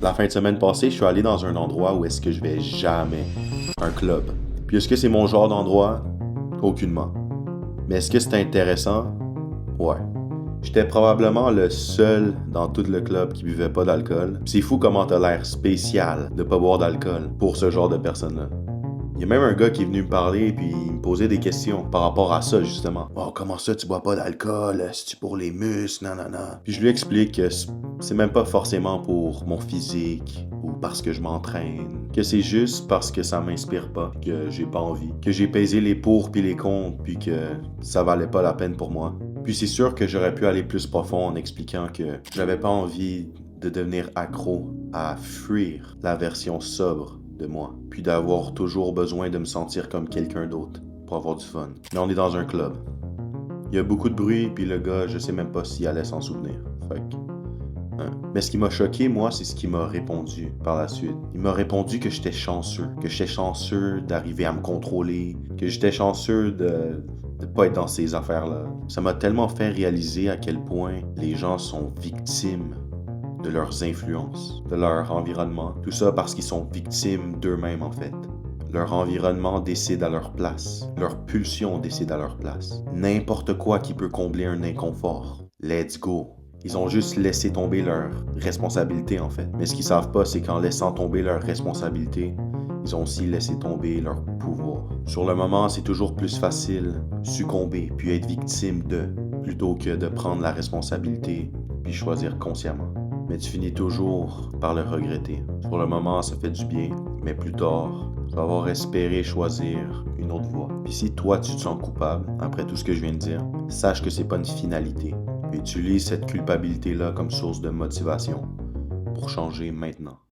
La fin de semaine passée, je suis allé dans un endroit où est-ce que je vais jamais. Un club. Puis est-ce que c'est mon genre d'endroit? Aucunement. Mais est-ce que c'est intéressant? Ouais. J'étais probablement le seul dans tout le club qui buvait pas d'alcool. Puis c'est fou comment t'as l'air spécial de pas boire d'alcool pour ce genre de personnes-là. Il y a même un gars qui est venu me parler puis il me posait des questions par rapport à ça justement. Oh, comment ça tu bois pas d'alcool? C'est-tu pour les muscles? Non, non, non. Puis je lui explique que c'est même pas forcément pour mon physique ou parce que je m'entraîne, que c'est juste parce que ça m'inspire pas, que j'ai pas envie, que j'ai pesé les pour puis les contre puis que ça valait pas la peine pour moi. Puis c'est sûr que j'aurais pu aller plus profond en expliquant que j'avais pas envie de devenir accro à fuir la version sobre de moi, puis d'avoir toujours besoin de me sentir comme quelqu'un d'autre pour avoir du fun. Mais on est dans un club. Il y a beaucoup de bruit, puis le gars, je sais même pas s'il allait s'en souvenir. Fait que, hein. Mais ce qui m'a choqué, moi, c'est ce qu'il m'a répondu par la suite. Il m'a répondu que j'étais chanceux d'arriver à me contrôler, que j'étais chanceux de pas être dans ces affaires-là. Ça m'a tellement fait réaliser à quel point les gens sont victimes de leurs influences, de leur environnement. Tout ça parce qu'ils sont victimes d'eux-mêmes en fait. Leur environnement décide à leur place. Leur pulsion décide à leur place. N'importe quoi qui peut combler un inconfort. Let's go. Ils ont juste laissé tomber leur responsabilité en fait. Mais ce qu'ils savent pas, c'est qu'en laissant tomber leur responsabilité, ils ont aussi laissé tomber leur pouvoir. Sur le moment, c'est toujours plus facile succomber puis être victime de, plutôt que de prendre la responsabilité puis choisir consciemment. Mais tu finis toujours par le regretter. Sur le moment, ça fait du bien, mais plus tard, tu vas avoir espéré choisir une autre voie. Puis si toi, tu te sens coupable, après tout ce que je viens de dire, sache que c'est pas une finalité. Utilise cette culpabilité-là comme source de motivation pour changer maintenant.